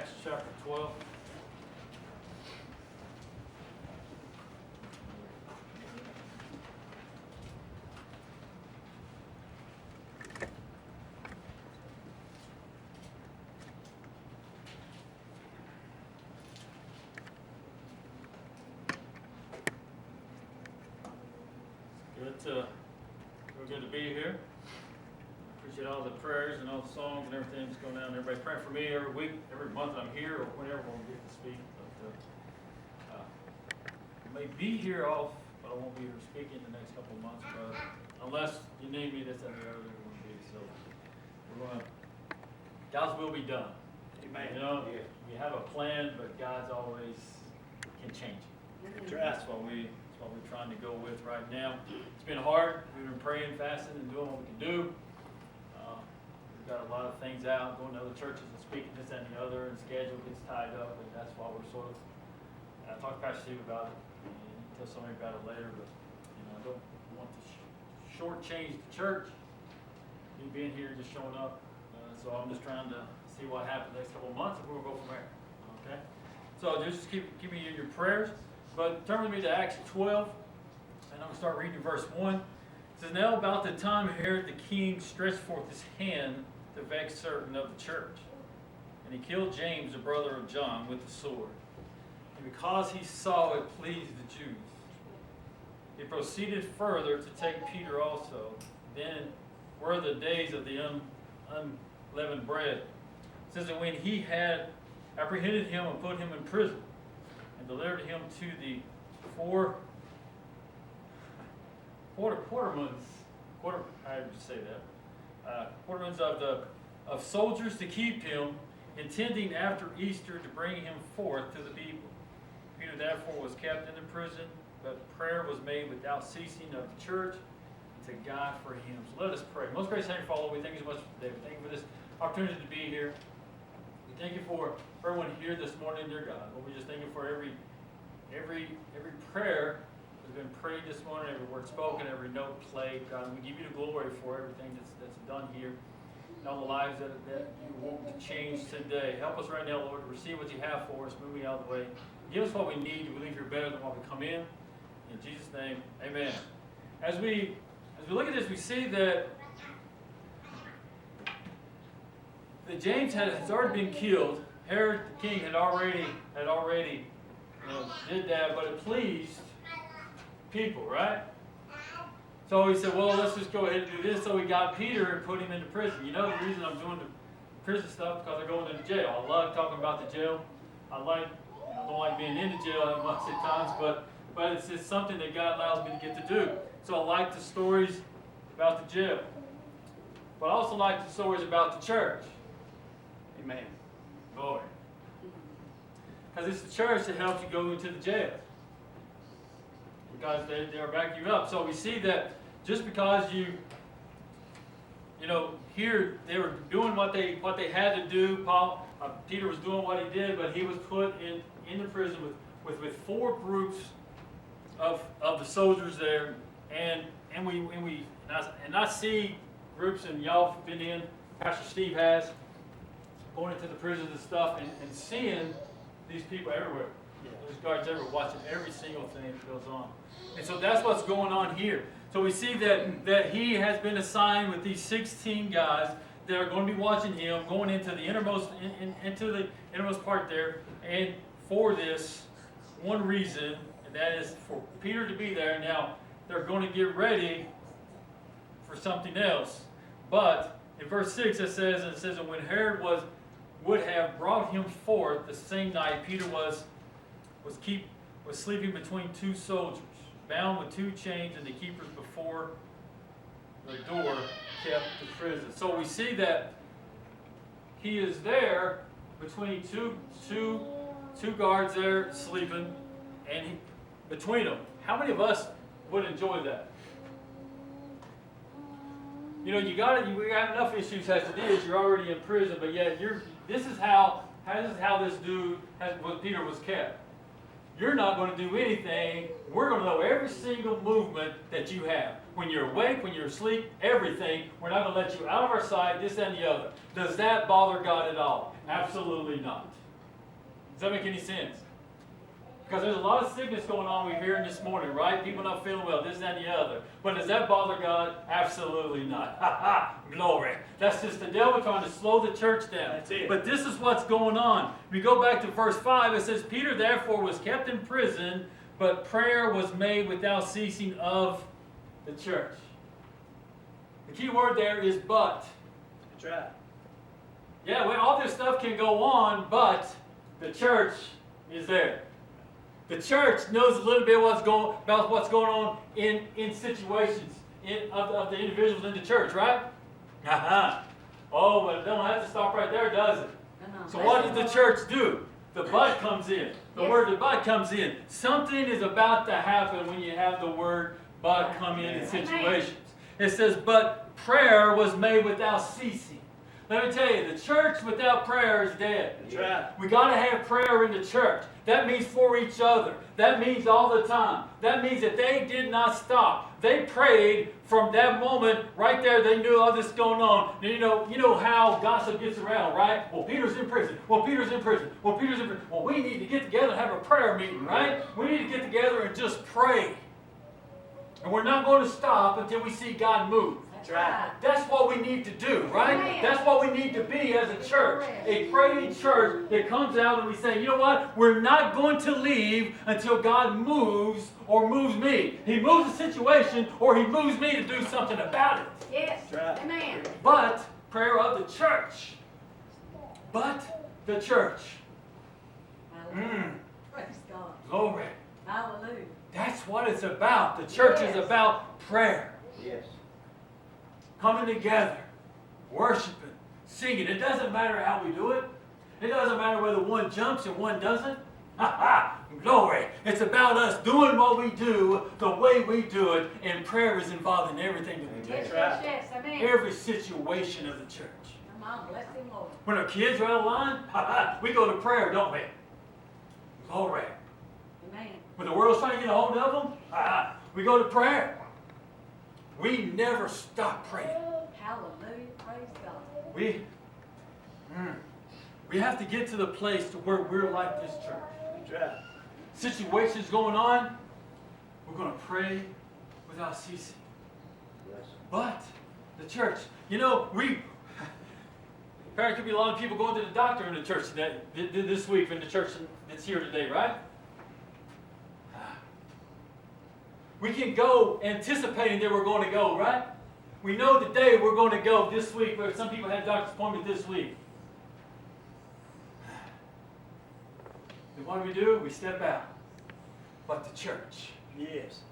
Acts chapter 12. We're good to be here. Appreciate all the prayers and all the songs and everything that's going on. Everybody praying for me every week, every month I'm here, or whenever I'm get to speak. But I may be here off, but I won't be here speaking the next couple of months. But unless you need me, that's the other way we're going to be. So we're going to. God's will be done. Amen. You know, we have a plan, but God's always can change it. That's what we're trying to go with right now. It's been hard. We've been praying, fasting, and doing what we can do. We've got a lot of things out, going to other churches and speaking this and the other, and schedule gets tied up, and that's why we're sort of. I talked to Pastor Steve about it, and he tell somebody about it later, but I don't want to shortchange the church. Me being here, just showing up. So I'm just trying to see what happens the next couple of months, and we'll go from there. Okay. So just keep me in your prayers. But turn with me to Acts 12, and I'm going to start reading verse 1. It says, "Now about the time Herod the king stretched forth his hand to vex certain of the church, and he killed James, the brother of John, with the sword. And because he saw it pleased the Jews, he proceeded further to take Peter also. Then were the days of the unleavened bread. It says that when he had apprehended him and put him in prison, and delivered him to the quartermans of soldiers to keep him, intending after Easter to bring him forth to the people. Peter therefore was kept in the prison, but prayer was made without ceasing of the church to God for him." So let us pray. Most gracious Heavenly Father, we thank you so much for today. We thank you for this opportunity to be here. We thank you for everyone here this morning, dear God. Lord, we just thank you for every prayer that's been prayed this morning, every word spoken, every note played. God, we give you the glory for everything that's done here and all the lives that you want to change today. Help us right now, Lord, to receive what you have for us. Move me out of the way. Give us what we need to leave here better than what we come in. In Jesus' name, amen. As we look at this, we see that James has already been killed. Herod the king had already did that, but it pleased people, right? So he said, well, let's just go ahead and do this. So he got Peter and put him into prison. You know the reason I'm doing the prison stuff? Because they're going into jail. I love talking about the jail. I don't like being in the jail much at times, but it's just something that God allows me to get to do. So I like the stories about the jail. But I also like the stories about the church. Amen. Boy. Because it's the church that helps you go into the jail. Because they are backing you up. So we see that just because here they were doing what they had to do. Peter was doing what he did, but he was put in the prison with four groups of the soldiers there, and I see groups, and y'all have been in. Pastor Steve has going into the prisons and stuff, and seeing these people everywhere. There's guards everywhere watching every single thing that goes on. And so that's what's going on here. So we see that he has been assigned with these 16 guys that are going to be watching him, going into the innermost part there, and for this one reason, and that is for Peter to be there. Now, they're going to get ready for something else. But in verse 6 it says, and when Herod would have brought him forth the same night, Peter was sleeping between two soldiers, bound with two chains, and the keepers before the door kept the prison. So we see that he is there between two guards there sleeping, and between them. How many of us would enjoy that? We got enough issues as it is. You're already in prison, but yet this is how this dude, what Peter was kept. You're not going to do anything. We're going to know every single movement that you have. When you're awake, when you're asleep, everything. We're not going to let you out of our sight, this and the other. Does that bother God at all? Absolutely not. Does that make any sense? Because there's a lot of sickness going on we're hearing this morning, right? People not feeling well, this, that, and the other. But does that bother God? Absolutely not. Ha ha! Glory. That's just the devil trying to slow the church down. That's it. But this is what's going on. We go back to verse 5. It says, Peter therefore was kept in prison, but prayer was made without ceasing of the church. The key word there is but. That's right. Yeah, well, all this stuff can go on, but the church is there. The church knows a little bit about what's going on in situations of the individuals in the church, right? Oh, but it don't have to stop right there, does it? So what does the church do? The but comes in. The word the but comes in. Something is about to happen when you have the word but come in situations. It says, but prayer was made without ceasing. Let me tell you, the church without prayer is dead. That's right. We got to have prayer in the church. That means for each other. That means all the time. That means that they did not stop. They prayed from that moment right there. They knew all this going on. And you know how gossip gets around, right? Well, Peter's in prison. Well, Peter's in prison. Well, Peter's in prison. Well, we need to get together and have a prayer meeting, right? We need to get together and just pray. And we're not going to stop until we see God move. That's right. That's what we need to do, right? Amen. That's what we need to be as a church. A praying church that comes out and we say, you know what? We're not going to leave until God moves or moves me. He moves the situation or He moves me to do something about it. Yes. That's right. Amen. But prayer of the church. But the church. Hallelujah. Praise God. Glory. Hallelujah. That's what it's about. The church is Yes. about prayer. Yes. Coming together, worshiping, singing. It doesn't matter how we do it. It doesn't matter whether one jumps and one doesn't. Ha ha! Glory. It's about us doing what we do the way we do it, and prayer is involved in everything that we do. Yes, right. yes, yes. Amen. Every situation of the church. Come on, bless Him, Lord. When our kids are out of line, ha ha, we go to prayer, don't we? Glory. Amen. When the world's trying to get a hold of them, ha ha, we go to prayer. We never stop praying. Hallelujah. Praise God. We have to get to the place to where we're like this church. That's right. Situations going on, we're going to pray without ceasing. Yes. But the church, there could be a lot of people going to the doctor in the church this week in the church that's here today, right? We can go anticipating that we're going to go, right? We know the day we're going to go this week, but some people have doctor's appointment this week. And what do? We step out. But the church. Yes.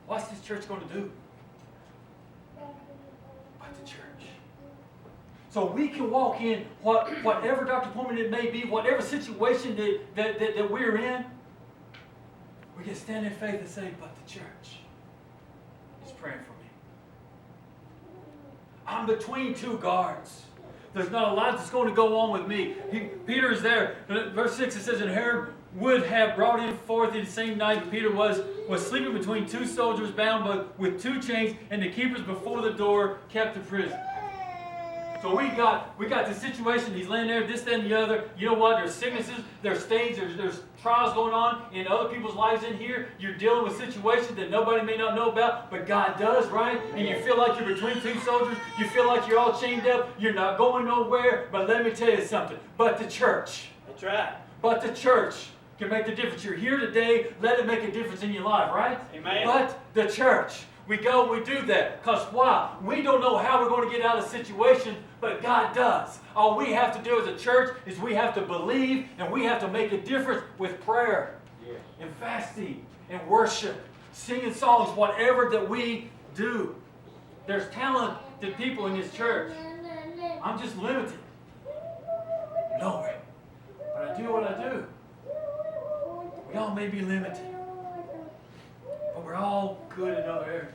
What's this church going to do? But the church. So we can walk in whatever doctor's appointment it may be, whatever situation that we're in, we can stand in faith and say, but the church is praying for me. I'm between two guards. There's not a lot that's going to go on with me. Peter is there. Verse 6, it says, and Herod would have brought him forth in the same night, but Peter was sleeping between two soldiers bound with two chains, and the keepers before the door kept the prison. So we got this situation. He's laying there, this, that, and the other. You know what? There's sicknesses, there's things, there's trials going on in other people's lives in here. You're dealing with situations that nobody may not know about, but God does, right? And you feel like you're between two soldiers. You feel like you're all chained up. You're not going nowhere. But let me tell you something. But the church. That's right. But the church can make the difference. You're here today. Let it make a difference in your life, right? Amen. But the church. We go, we do that. Because why? We don't know how we're going to get out of the situation, but God does. All we have to do as a church is we have to believe and we have to make a difference with prayer and fasting and worship, singing songs, whatever that we do. There's talented people in this church. I'm just limited. Glory. But I do what I do. We all may be limited. But we're all good in other areas.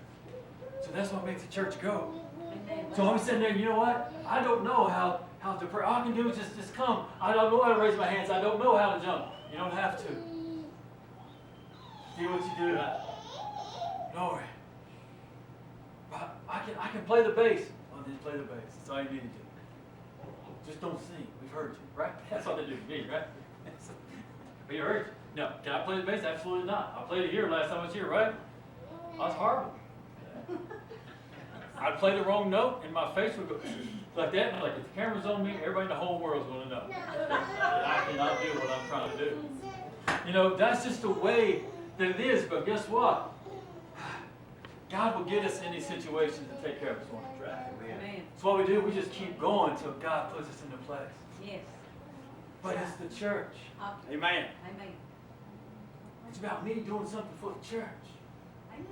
So that's what makes the church go. Amen. So I'm sitting there, you know what? I don't know how to pray. All I can do is just come. I don't know how to raise my hands. I don't know how to jump. You don't have to. Do what you do. Glory. But I can play the bass. Well, then play the bass. That's all you need to do. just don't sing. We've heard you, right? That's what they do to me, right? Have you heard? No. Can I play the bass? Absolutely not. I played it here last time I was here, right? I was horrible. I'd play the wrong note and my face would go like that. Like if the camera's on me, everybody in the whole world's going to know. I cannot do what I'm trying to do. You know, that's just the way that it is. But guess what? God will get us in these situations and take care of us one. That's right. Amen. Amen. That's what we do. We just keep going until God puts us into place. Yes. But it's the church. Amen. Amen. It's about me doing something for the church. Amen.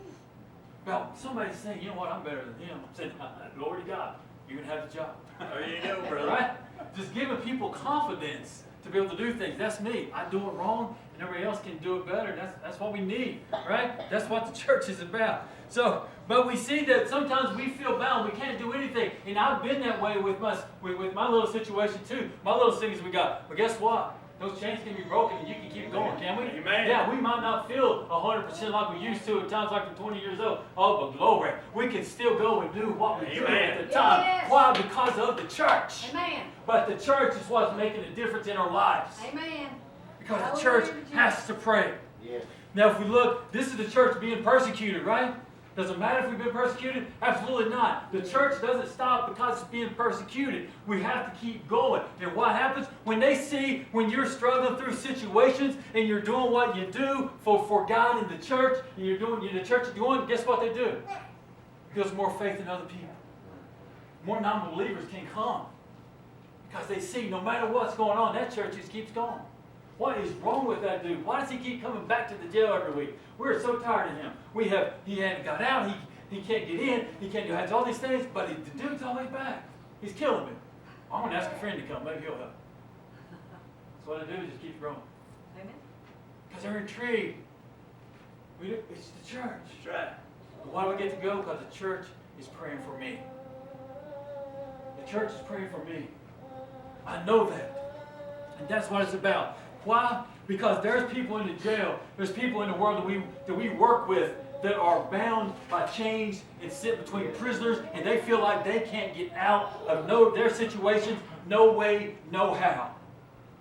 About somebody saying, you know what, I'm better than him. I'm saying, glory to God, you can have the job. There you go, brother. Right? Just giving people confidence to be able to do things. That's me. I do it wrong, and everybody else can do it better. That's what we need, right? That's what the church is about. So, but we see that sometimes we feel bound. We can't do anything. And I've been that way with my little situation too. My little things we got. But guess what? Those chains can be broken and you can keep going, can we? Amen. Yeah, we might not feel 100% like we used to at times like we're 20 years old. Oh, but glory. We can still go and do what we do Amen. at the time. Yes. Why? Because of the church. Amen. But the church is what's making a difference in our lives. Amen. Because the church has to pray. Yes. Now, if we look, this is the church being persecuted, right? Does it matter if we've been persecuted? Absolutely not. The church doesn't stop because it's being persecuted. We have to keep going. And what happens when they see when you're struggling through situations and you're doing what you do for God in the church, and you're doing the church is doing, guess what they do? It gives more faith in other people. More non-believers can come because they see no matter what's going on, that church just keeps going. What is wrong with that dude? Why does he keep coming back to the jail every week? We're so tired of him. He hadn't got out. He can't get in. He can't do all these things. But the dude's always back. He's killing me. I'm going to ask a friend to come. Maybe he'll help. That's what I do. Just keep growing. Amen. Because they're intrigued. It's the church. That's right. Why do I get to go? Because the church is praying for me. The church is praying for me. I know that. And that's what it's about. Why? Because there's people in the jail, there's people in the world that we work with that are bound by chains and sit between prisoners, and they feel like they can't get out of their situations, no way, no how.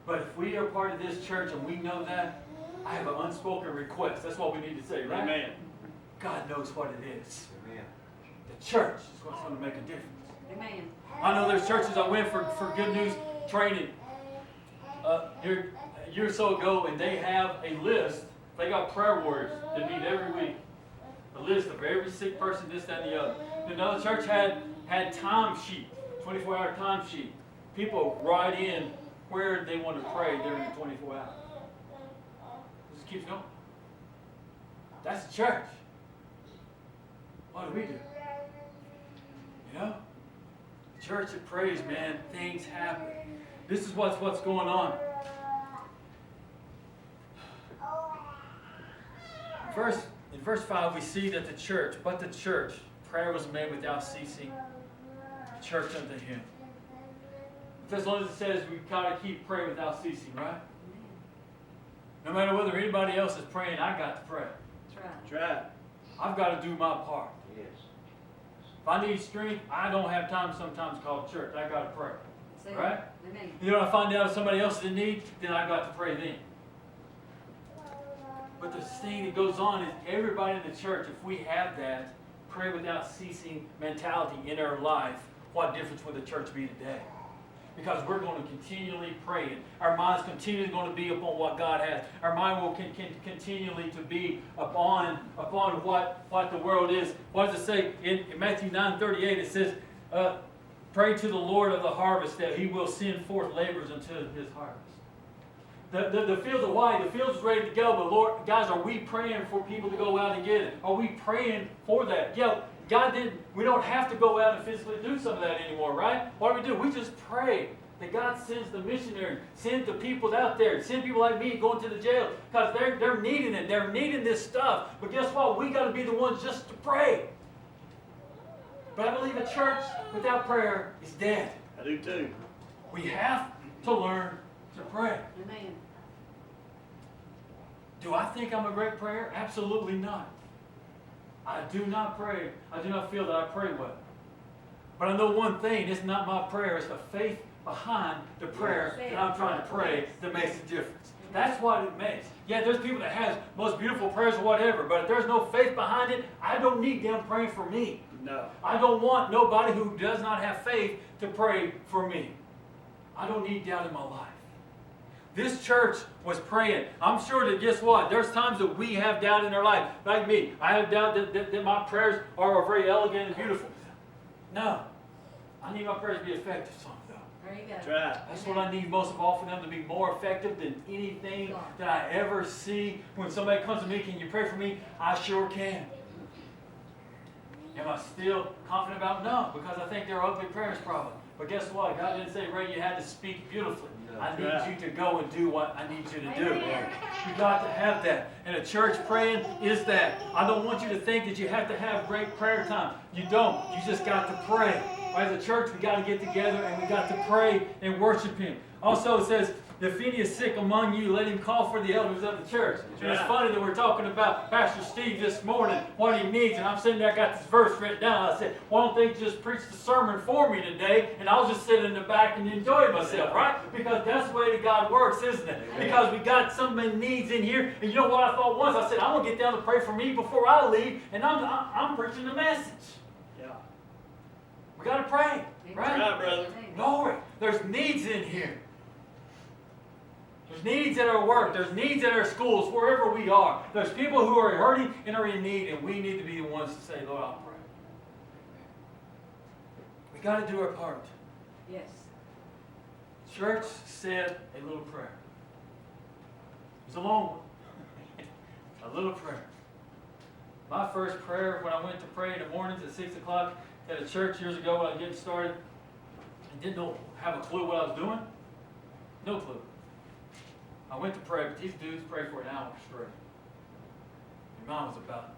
But if we are part of this church and we know that, I have an unspoken request. That's what we need to say, right? Amen. God knows what it is. Amen. The church is what's going to make a difference. Amen. I know there's churches I went for good news training here a year or so ago, and they have a list. They got prayer warriors that meet every week. A list of every sick person, this, that, and the other. Another church had time sheet, 24-hour time sheet. People write in where they want to pray during the 24 hours. It just keeps going. That's the church. What do we do? You know? The church that prays, man, things happen. This is what's going on. In verse 5, we see that the church, prayer was made without ceasing. The church unto him. Thessalonians says we've got to keep praying without ceasing, right? No matter whether anybody else is praying, I got to pray. That's right. That's right. I've got to do my part. Yes. If I need strength, I don't have time sometimes to call church. I got to pray. See? Right? Amen. You know, when I find out if somebody else is in need, then I got to pray then. But the thing that goes on is everybody in the church, if we have that pray without ceasing mentality in our life, what difference will the church be today? Because we're going to continually pray. Our mind's continually going to be upon what God has. Our mind will continually to be upon what the world is. What does it say in Matthew 9:38? It says, pray to the Lord of the harvest that he will send forth laborers unto his harvest. The fields are wide, the fields are ready to go, but Lord, guys, are we praying for people to go out and get it? Are we praying for that? Yeah, we don't have to go out and physically do some of that anymore, right? What do? We just pray that God sends the missionaries, send the people out there, send people like me going to the jail, because they're needing it. They're needing this stuff. But guess what? We got to be the ones just to pray. But I believe a church without prayer is dead. I do too. We have to learn to pray. Amen. Do I think I'm a great prayer? Absolutely not. I do not pray. I do not feel that I pray well. But I know one thing, it's not my prayer, it's the faith behind the prayer that I'm trying to pray that makes a difference. That's what it makes. Yeah, there's people that have most beautiful prayers or whatever, but if there's no faith behind it, I don't need them praying for me. No. I don't want nobody who does not have faith to pray for me. I don't need doubt in my life. This church was praying. I'm sure that, guess what? There's times that we have doubt in our life. Like me, I have doubt that my prayers are very elegant and beautiful. No. I need my prayers to be effective, son. There you go. That's right. That's what I need most of all, for them to be more effective than anything that I ever see. When somebody comes to me, can you pray for me? I sure can. Am I still confident about it? No, because I think they're ugly prayers probably. But guess what? God didn't say, Ray, you had to speak beautifully. I need you to go and do what I need you to do. You got to have that. And a church praying is that. I don't want you to think that you have to have great prayer time. You don't. You just got to pray. As a church, we got to get together and we got to pray and worship Him. Also, it says, if any is sick among you, let him call for the elders of the church. And it's funny that we're talking about Pastor Steve this morning, what he needs. And I'm sitting there, I got this verse written down. I said, why don't they just preach the sermon for me today? And I'll just sit in the back and enjoy myself, right? Because that's the way that God works, isn't it? Because we got so many needs in here. And you know what I thought once? I said, I'm going to get down to pray for me before I leave. And I'm preaching the message. Yeah. We got to pray, right? Right, brother. Glory. There's needs in here. There's needs at our work. There's needs at our schools, wherever we are. There's people who are hurting and are in need, and we need to be the ones to say, Lord, I'll pray. We got to do our part. Yes. Church said a little prayer. It was a long one. A little prayer. My first prayer when I went to pray in the mornings at 6 o'clock at a church years ago when I was getting started, I didn't have a clue what I was doing. No clue. I went to pray, but these dudes prayed for an hour straight. And mine was about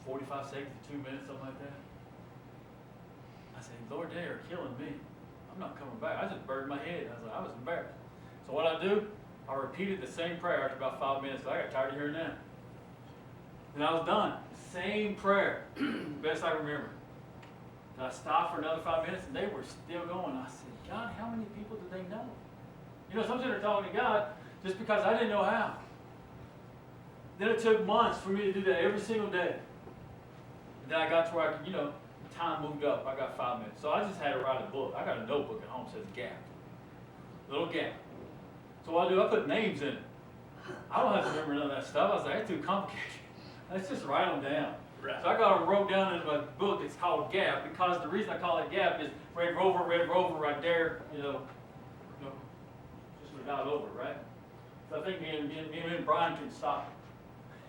45 seconds to 2 minutes, something like that. I said, Lord, they are killing me. I'm not coming back. I just burned my head. I was embarrassed. So what I do, I repeated the same prayer after about 5 minutes. I got tired of hearing that. And I was done. Same prayer, best I remember. And I stopped for another 5 minutes, and they were still going. I said, God, how many people do they know? You know, sometimes they're talking to God just because I didn't know how. Then it took months for me to do that every single day. And then I got to where I could, time moved up. I got 5 minutes. So I just had to write a book. I got a notebook at home that says gap. Little gap. So what I do, I put names in it. I don't have to remember none of that stuff. I was like, that's too complicated. Let's just write them down. Right. So I got them wrote down in my book. It's called Gap because the reason I call it Gap is Red Rover right there, just without over, right? So I think me and Brian can stop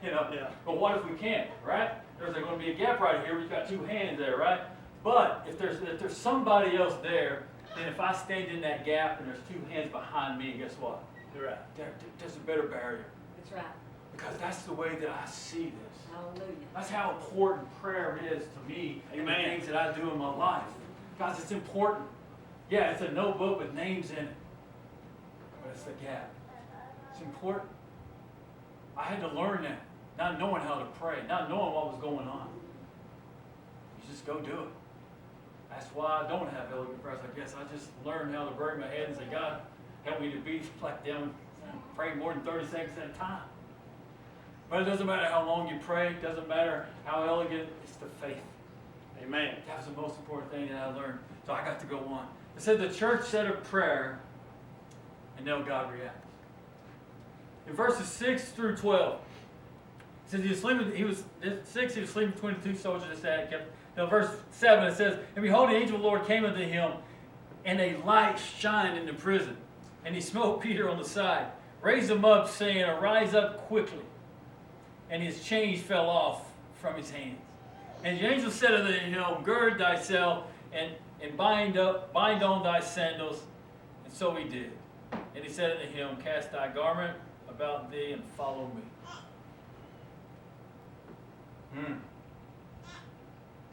it. Yeah. But what if we can't, right? There's going to be a gap right here. We've got two hands there, right? But if there's somebody else there, then if I stand in that gap and there's two hands behind me, guess what? You're right. There's a better barrier. That's right. Because that's the way that I see this. Hallelujah. That's how important prayer is to me and the Amen. things that I do in my life. Guys, it's important. Yeah, it's a notebook with names in it. But it's the gap. It's important. I had to learn that. Not knowing how to pray. Not knowing what was going on. You just go do it. That's why I don't have elegant prayers. I guess I just learned how to bury my head and say, God, help me to be like them. Pray more than 30 seconds at a time. But it doesn't matter how long you pray. It doesn't matter how elegant. It's the faith. Amen. That was the most important thing that I learned. So I got to go on. It said the church said a prayer, and now God reacted. In verses 6 through 12, it says he was sleeping. He was sleeping between the two soldiers that kept. Now, verse 7 it says, and behold, the angel of the Lord came unto him, and a light shined in the prison, and he smote Peter on the side, raised him up, saying, arise up quickly. And his chains fell off from his hands. And the angel said unto him, gird thyself and bind on thy sandals. And so he did. And he said unto him, cast thy garment about thee and follow me.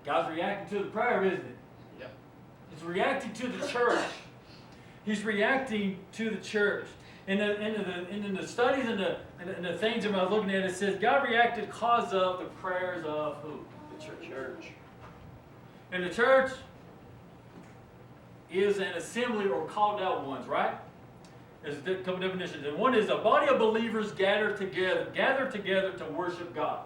God's reacting to the prayer, isn't it? Yep. He's reacting to the church. He's reacting to the church. In the studies and the things that I was looking at, it says God reacted because of the prayers of who? The church. Church. And the church is an assembly or called out ones, right? There's a couple definitions. And one is a body of believers gathered together to worship God.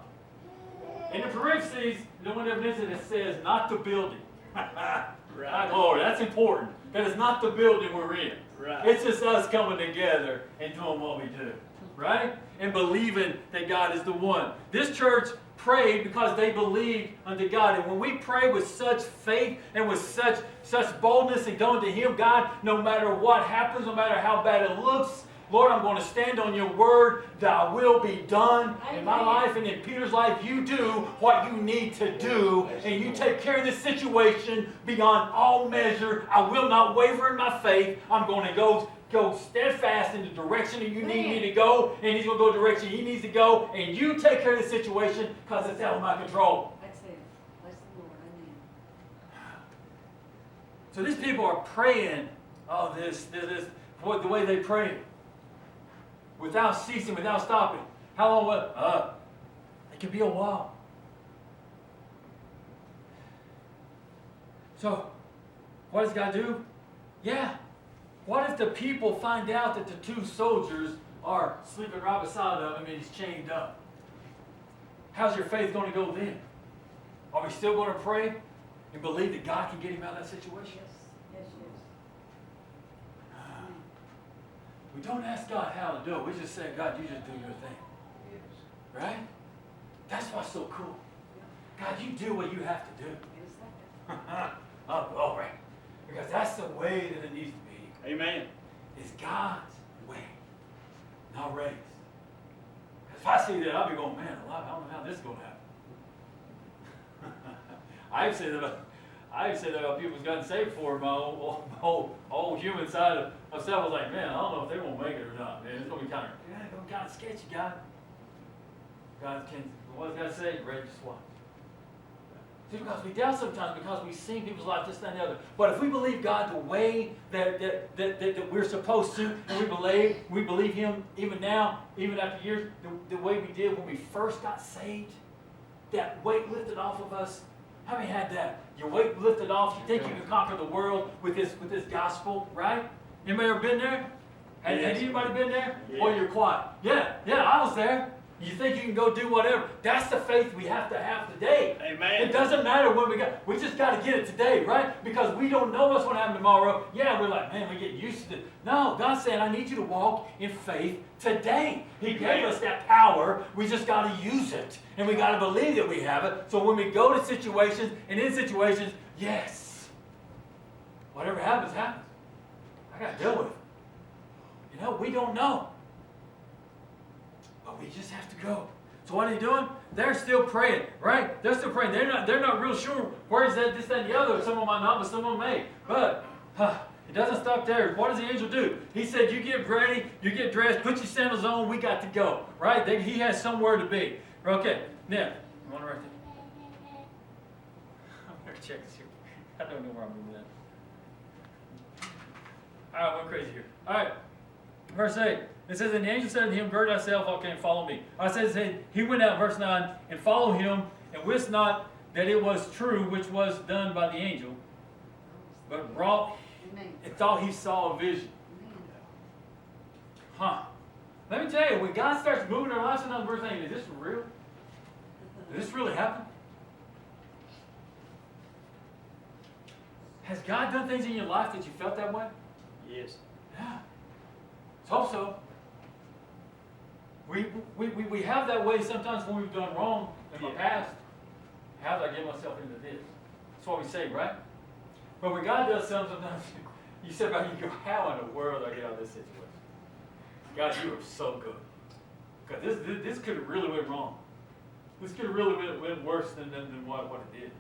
In the parentheses, the one definition it says not the building. Right. Lord, that's important. That is not the building we're in. Right. It's just us coming together and doing what we do, right? And believing that God is the one. This church prayed because they believed unto God. And when we pray with such faith and with such boldness and going to Him, God, no matter what happens, no matter how bad it looks, Lord, I'm going to stand on your word. Thy will be done in my life and in Peter's life. You do what you need to do, and you take care of this situation beyond all measure. I will not waver in my faith. I'm going to go steadfast in the direction that you need me to go, and He's going to go the direction He needs to go, and you take care of the situation because it's out of my control. That's it. Bless the Lord. Amen. So these people are praying, the way they pray. Without ceasing, without stopping. How long will it can be a while. So, what does God do? Yeah. What if the people find out that the two soldiers are sleeping right beside him and he's chained up? How's your faith going to go then? Are we still going to pray and believe that God can get him out of that situation? Yes. Yes, yes. We don't ask God how to do it. We just say, God, you just do your thing. Right? That's what's so cool. God, you do what you have to do. Yes, sir. Oh, glory. Because that's the way that it needs to be. Amen. It's God's way, not Ray's. If I see that, I'll be going, man, I don't know how this is going to happen. I've said that about people who's gotten saved before. My whole human side of myself was like, man, I don't know if they're going to make it or not. Man, it's going to be kind of sketchy, God. What does God say? Ray, just watch. See, because we doubt sometimes because we see people's life this, that, and the other. But if we believe God the way that we're supposed to, and we believe Him even now, even after years, the way we did when we first got saved, that weight lifted off of us. How many had that? Your weight lifted off. You think you can conquer the world with this gospel, right? Anybody ever been there? Had anybody been there? Yeah. Boy, you're quiet. Yeah, I was there. You think you can go do whatever. That's the faith we have to have today. Amen. It doesn't matter when we just got to get it today, right? Because we don't know what's going to happen tomorrow. Yeah, we're like, man, we get used to it. No, God's saying, I need you to walk in faith today. He gave us that power. We just got to use it. And we got to believe that we have it. So when we go to situations, and in situations, yes, whatever happens, happens. I got to deal with it. You know, we don't know. But we just have to go. So what are they doing? They're still praying, right? They're still praying. They're not real sure where is that, this, that, and the other. Some of them might not, but some of them may. But it doesn't stop there. What does the angel do? He said, you get ready, you get dressed, put your sandals on, we got to go. Right? He has somewhere to be. Okay, now, you want to write that? I'm going to check this here. I don't know where I'm moving at. All right, I went crazy here. All right, verse 8. It says, and the angel said to him, gird thyself, okay, and follow me. I said, he went out, verse 9, and followed him, and wist not that it was true, which was done by the angel, but brought, and thought he saw a vision. Huh. Let me tell you, when God starts moving our lives, sometimes we're thinking, is this real? Did this really happen? Has God done things in your life that you felt that way? Yes. Yeah. Let's hope so. We have that way sometimes when we've done wrong in the past. How did I get myself into this? That's what we say, right? But when God does something, sometimes you sit back and you go, how in the world did I get out of this situation? God, you are so good. Because this could have really went wrong. This could have really went worse than what it did.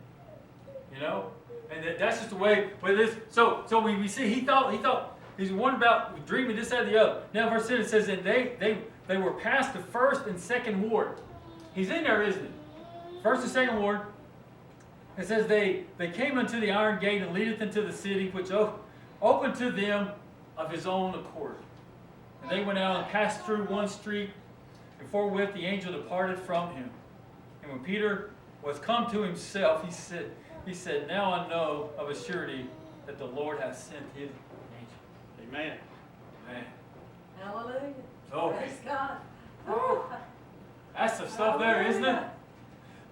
You know? And that's just the way it is. So we see he thought he's one about dreaming this, that, and the other. Now verse 10 it says that they were past the first and second ward. He's in there, isn't he? First and second ward. It says they came unto the iron gate and leadeth into the city, which opened to them of his own accord. And they went out and passed through one street, and forthwith the angel departed from him. And when Peter was come to himself, he said, now I know of a surety that the Lord has sent His angel. Amen. Man, Hallelujah. so Praise God. Woo. That's some stuff there, isn't it?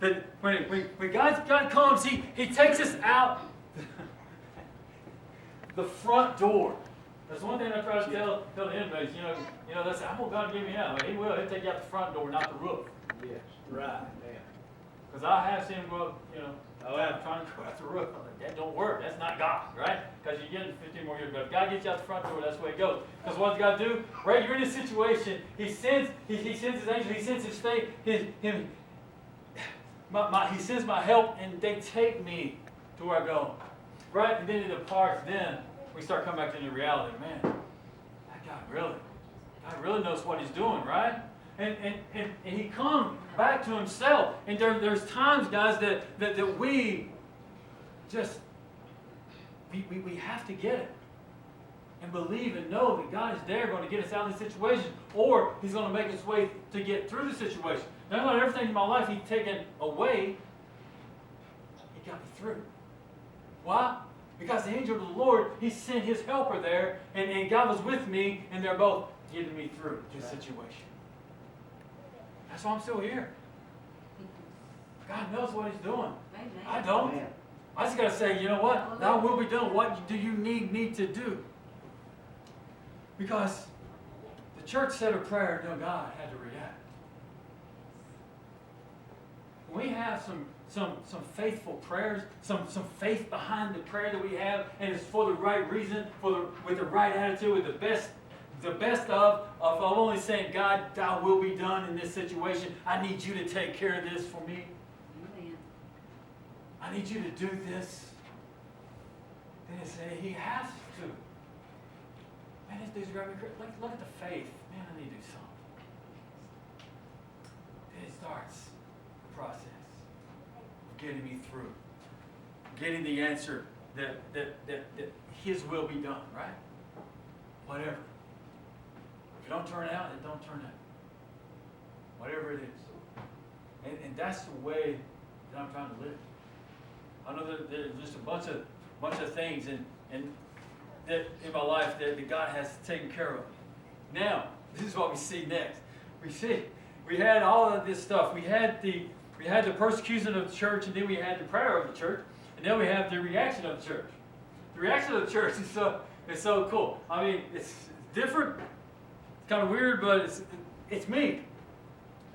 That when God comes, He takes us out the front door. That's one thing I try to tell the inmates. They say, "I'm gonna God give me out." Well, He will. He'll take you out the front door, not the roof. Yes. Right. Yeah. Because I have seen him go up, Oh, yeah. trying to go out the roof. I'm like, that don't work. That's not God, right? Because you're getting 15 more years. But if God gets you out the front door, that's the way it goes. Because what does God do? Right, you're in a situation. He sends His angel. He sends His faith. He sends my help, and they take me to where I go. Right, and then it departs. Then we start coming back into reality. Man, that God really knows what He's doing, right? And He comes back to Himself. And there's times, guys, that we just, we have to get it. And believe and know that God is there going to get us out of this situation. Or He's going to make His way to get through the situation. Now, not everything in my life He's taken away. He got me through. Why? Because the angel of the Lord, He sent His helper there. And God was with me. And they're both getting me through this situation. That's why I'm still here. God knows what He's doing. Amen. I don't. Amen. I just got to say, you know what? Thy will be done. What do you need me to do? Because the church said a prayer until God had to react. We have some faithful prayers, some faith behind the prayer that we have, and it's for the right reason, with the right attitude, with the best of only saying, God, Thy will be done in this situation. I need You to take care of this for me. Amen. I need You to do this. Then it said He has to. Man, this dude's grabbing me. Look at the faith. Man, I need to do something. Then it starts the process of getting me through. Getting the answer that His will be done, right? Whatever. If it don't turn out, it don't turn out. Whatever it is. And that's the way that I'm trying to live. I know that there's just a bunch of things and that in my life that God has taken care of. Now, this is what we see next. We had all of this stuff. We had the persecution of the church, and then we had the prayer of the church, and then we have the reaction of the church. The reaction of the church is so cool. I mean, it's different. It's kind of weird, but it's me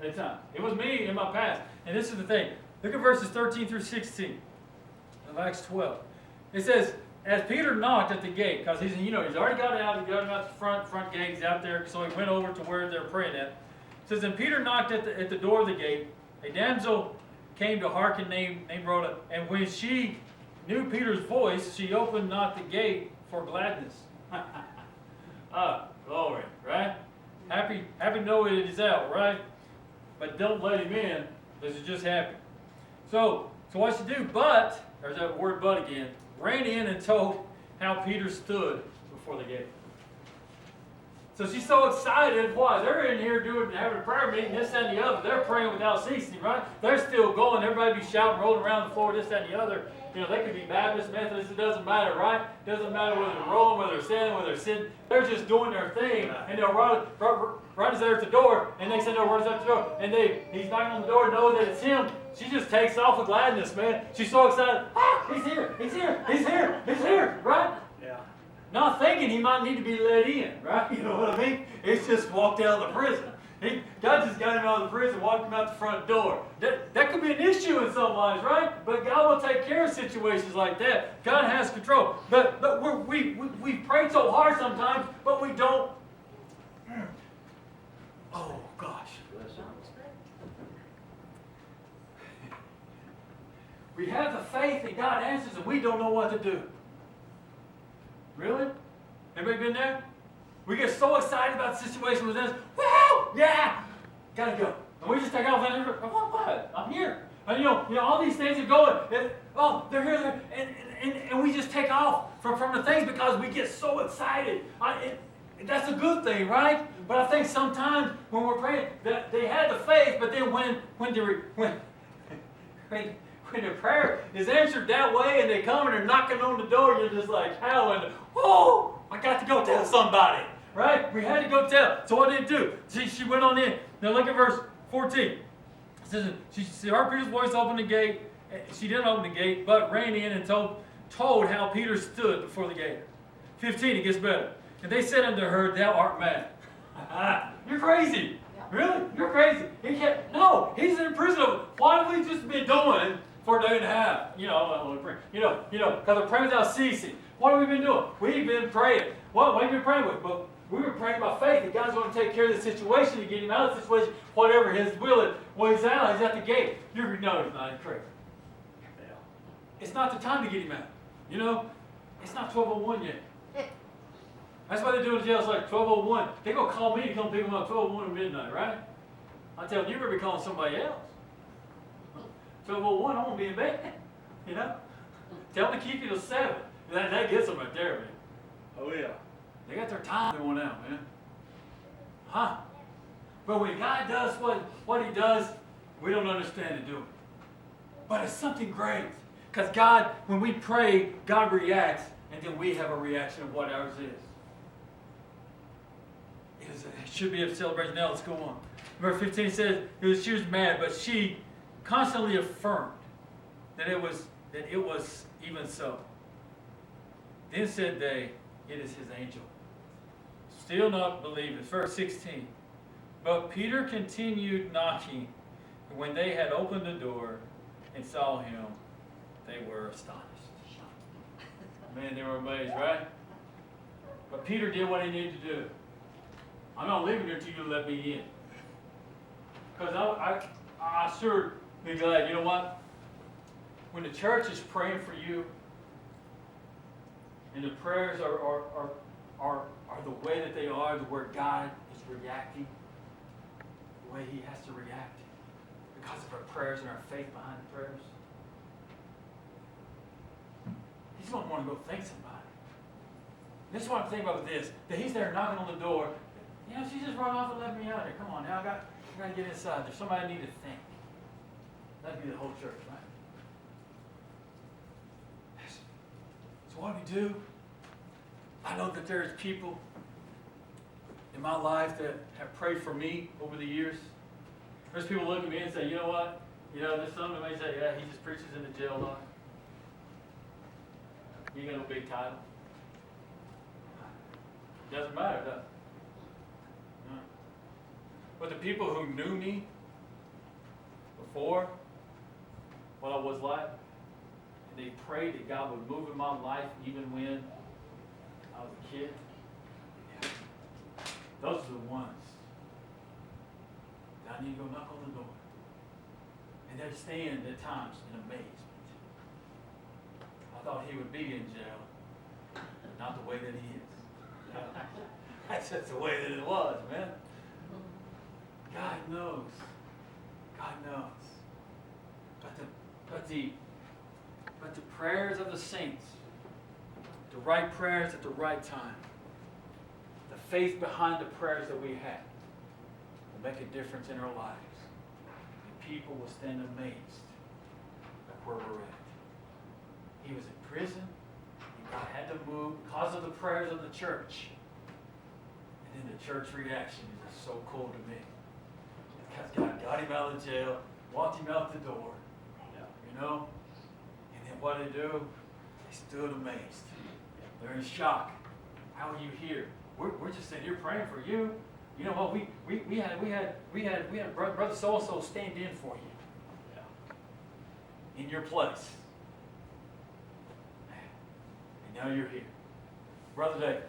at the time. It was me in my past. And this is the thing. Look at verses 13 through 16 of Acts 12. It says, as Peter knocked at the gate, because he's already got out, he got him out the front gate, he's out there, so he went over to where they're praying at. It says, and Peter knocked at the door of the gate. A damsel came to hearken named Rhoda, and when she knew Peter's voice, she opened not the gate for gladness. Glory, right? Happy to know it is out, right? But don't let him in, because he's just happy. So what she do? But, there's that word but again, ran in and told how Peter stood before the gate. So she's so excited. Why? They're in here having a prayer meeting, this, that, and the other. They're praying without ceasing, right? They're still going. Everybody be shouting, rolling around the floor, this, that, and the other. They could be Baptist, Methodist, it doesn't matter, right? It doesn't matter whether they're rolling, whether they're standing, whether they're sitting. They're just doing their thing. And they're right as they're at the door, and they say, no, where's at the door? And he's knocking on the door, know that it's him. She just takes off with gladness, man. She's so excited. He's here, he's here, he's here, he's here, right? Yeah. Not thinking he might need to be let in, right? You know what I mean? It's just walked out of the prison. God just got him out of the prison, walked him out the front door. That could be an issue in some lives, right? But God will take care of situations like that. God has control. But we pray so hard sometimes, but we don't. Oh, gosh. We have the faith that God answers, and we don't know what to do. Really? Everybody been there? We get so excited about the situation with this. Woo! Yeah! Gotta go. And we just take off and what? I'm here. And all these things are going. They're here. And we just take off from the things because we get so excited. That's a good thing, right? But I think sometimes when we're praying, that they had the faith, but then when when the prayer is answered that way and they come and they're knocking on the door, you're just like howling, oh, I got to go tell somebody, right? We had to go tell. So what did it do? She went on in. Now look at verse 14. It says, she heard Peter's voice open the gate. She didn't open the gate, but ran in and told how Peter stood before the gate. 15, it gets better. And they said unto her, thou art mad. You're crazy. Really? You're crazy. He can't. No, he's in prison. What have we just been doing for a day and a half? Because we're praying without ceasing. What have we been doing? We've been praying. What have you been praying with? But we were praying by faith that God's going to take care of the situation and get him out of the situation, whatever his will is. Well, he's out. He's at the gate. No, he's not. He's crazy. It's not the time to get him out. It's not 12:01 yet. That's why they do in jail. It's like 12:01. They're going to call me to come pick them up 12:01 at midnight, right? I tell them, you better be calling somebody else. 12:01, I'm going to be in bed. Tell them to keep you till 7. That gets them right there, man. Oh, yeah. They got their time going out, man. Huh? But when God does what he does, we don't understand to do it. But it's something great. Because God, when we pray, God reacts, and then we have a reaction of what ours is. It should be a celebration. Now let's go on. Verse 15 says, she was mad, but she constantly affirmed that it was even so. Then said they, it is his angel. Still not believing. Verse 16. But Peter continued knocking, and when they had opened the door and saw him, they were astonished. Man, they were amazed, right? But Peter did what he needed to do. I'm not leaving here until you let me in. Because I sure be glad. You know what? When the church is praying for you, and the prayers are the way that they are, the way God is reacting, the way he has to react, because of our prayers and our faith behind the prayers, he's going to want to go thank somebody. This is what I'm thinking about with this, that he's there knocking on the door. She just run off and let me out here. Come on, now I got to get inside. There's somebody I need to thank. That'd be the whole church, right? So what do we do? I know that there's people in my life that have prayed for me over the years. There's people look at me and say, you know what? There's some that may say, yeah, he just preaches in the jail line. You got no big title. Doesn't matter, does it? No. But the people who knew me before, what I was like, and they prayed that God would move in my life even when I was a kid. Yeah. Those are the ones that I need to go knock on the door. And they stand at times in amazement. I thought he would be in jail, but not the way that he is. That's just the way that it was, man. God knows. God knows. But the prayers of the saints, the right prayers at the right time, the faith behind the prayers that we have will make a difference in our lives. And people will stand amazed at where we're at. He was in prison. God had to move because of the prayers of the church. And then the church reaction is just so cool to me. Because God got him out of jail, walked him out the door, And then what did they do? They stood amazed. They're in shock. How are you here? We're just sitting here praying for you. You know what? We had brother so and so stand in for you. In your place. And now you're here. Brother Dave,